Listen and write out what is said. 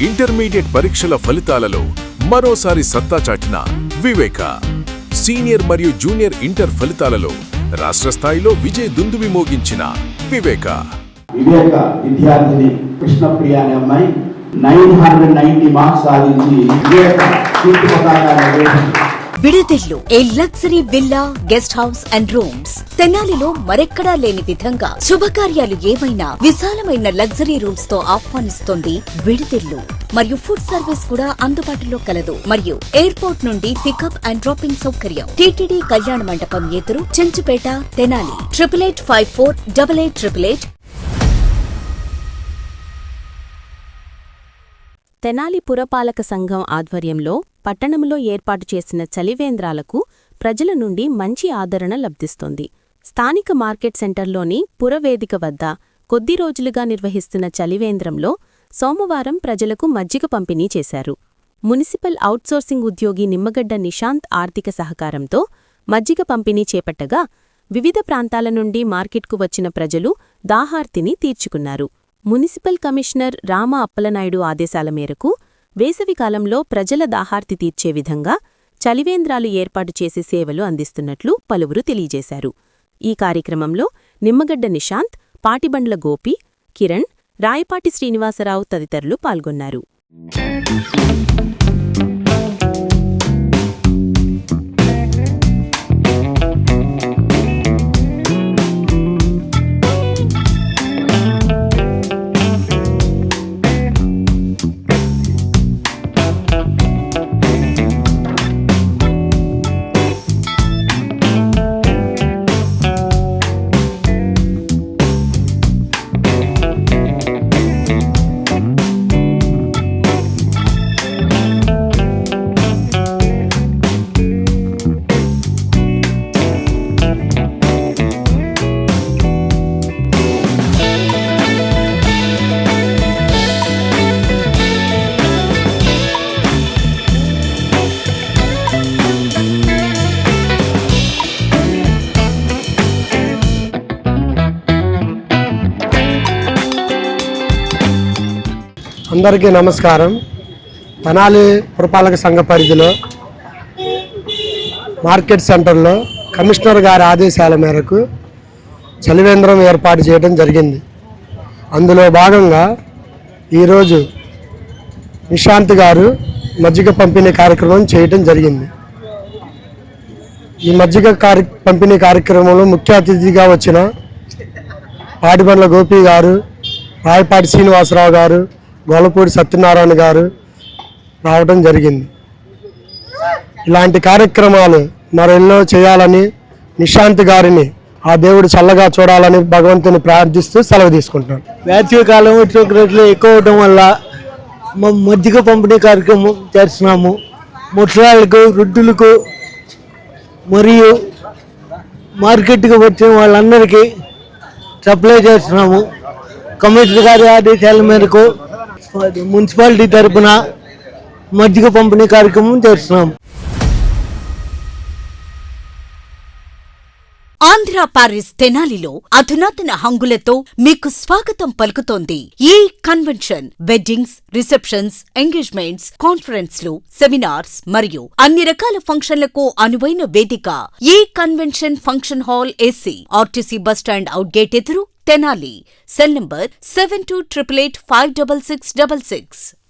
Intermediate పరీక్షల ఫలితాలలో మరోసారి సత్తా చాటిన వివేక. సీనియర్ మరియు జూనియర్ ఇంటర్ ఫలితాలలో రాష్ట్ర స్థాయిలో విజయ దుందుబి మోగించిన వివేక విద్యార్థిని కృష్ణప్రియ అనే అమ్మాయి 990 మార్క్స్ సాధించి వివేక కీర్తి పతాకాన్ని విడుదెల్లు a luxury villa, guest house and rooms. తెనాలిలో మరెక్కడా లేని విధంగా శుభకార్యాలు ఏమైనా విశాలమైన లగ్జరీ రూమ్స్ తో ఆహ్వానిస్తోంది విడుదెల్లు. మరియు ఫుడ్ సర్వీస్ కూడా అందుబాటులో కలదు. మరియు ఎయిర్పోర్ట్ నుండి పికప్ అండ్ డ్రాపింగ్ సౌకర్యం. టీటీడీ కళ్యాణ మండపం ఎదురు, చెంచుపేట, తెనాలి. 8854888888. తెనాలి పురపాలక సంఘం ఆధ్వర్యంలో పట్టణంలో ఏర్పాటు చేసిన చలివేంద్రాలకు ప్రజల నుండి మంచి ఆదరణ లభిస్తోంది. స్థానిక మార్కెట్ సెంటర్లోని పురవేదిక వద్ద కొద్ది రోజులుగా నిర్వహిస్తున్న చలివేంద్రంలో సోమవారం ప్రజలకు మజ్జిగ పంపిణీ చేశారు. మున్సిపల్ ఔట్సోర్సింగ్ ఉద్యోగి నిమ్మగడ్డ నిశాంత్ ఆర్థిక సహకారంతో మజ్జిగ పంపిణీ చేపట్టగా వివిధ ప్రాంతాల నుండి మార్కెట్కు వచ్చిన ప్రజలు దాహార్తిని తీర్చుకున్నారు. మున్సిపల్ కమిషనర్ రామ అప్పలనాయుడు ఆదేశాల మేరకు వేసవికాలంలో ప్రజల దాహార్తి తీర్చే విధంగా చలివేంద్రాలు ఏర్పాటు చేసే సేవలు అందిస్తున్నట్లు పలువురు తెలియజేశారు. ఈ కార్యక్రమంలో నిమ్మగడ్డ నిశాంత్, పాటిబండ్ల గోపి, కిరణ్, రాయపాటి శ్రీనివాసరావు తదితరులు పాల్గొన్నారు. అందరికీ నమస్కారం. తెనాలి పురపాలక సంఘ పరిధిలో మార్కెట్ సెంటర్లో కమిషనర్ గారి ఆదేశాల మేరకు చలివేంద్రం ఏర్పాటు చేయడం జరిగింది. అందులో భాగంగా ఈరోజు నిశాంత్ గారు మజ్జిగ పంపిణీ కార్యక్రమం చేయడం జరిగింది. ఈ మజ్జిగ పంపిణీ కార్యక్రమంలో ముఖ్య అతిథిగా వచ్చిన పాటిబండ్ల గోపి గారు, రాయపాటి శ్రీనివాసరావు గారు, గోలపూడి సత్యనారాయణ గారు రావడం జరిగింది. ఇలాంటి కార్యక్రమాలు మరెన్నో చేయాలని, నిశాంత్ గారిని ఆ దేవుడు చల్లగా చూడాలని భగవంతుని ప్రార్థిస్తూ సెలవు తీసుకుంటున్నాను. వేసవి కాలం ఉష్ణోగ్రతలు ఎక్కువ అవడం వల్ల మజ్జిగ పంపిణీ కార్యక్రమం చేస్తున్నాము. ముసలాళ్ళకు, వృద్ధులకు మరియు మార్కెట్కి వచ్చిన వాళ్ళందరికీ సప్లై చేస్తున్నాము. కమిషనర్ గారి ఆదేశాల మేరకు మున్సిపాలిటీ తరఫున మజ్జిగ పంపిణీ కార్యక్రమం చేస్తున్నాం. ఆంధ్ర పారిస్ తెనాలిలో అధునాతన హంగులతో మీకు స్వాగతం పలుకుతోంది ఈ కన్వెన్షన్. వెడ్డింగ్స్, రిసెప్షన్స్, ఎంగేజ్మెంట్స్, కాన్ఫరెన్స్లు, సెమినార్స్ మరియు అన్ని రకాల ఫంక్షన్లకు అనువైన వేదిక. ఈ convention function hall AC, RTC bus stand out gate ఎదురు, తెనాలి. Cell number 7288856666.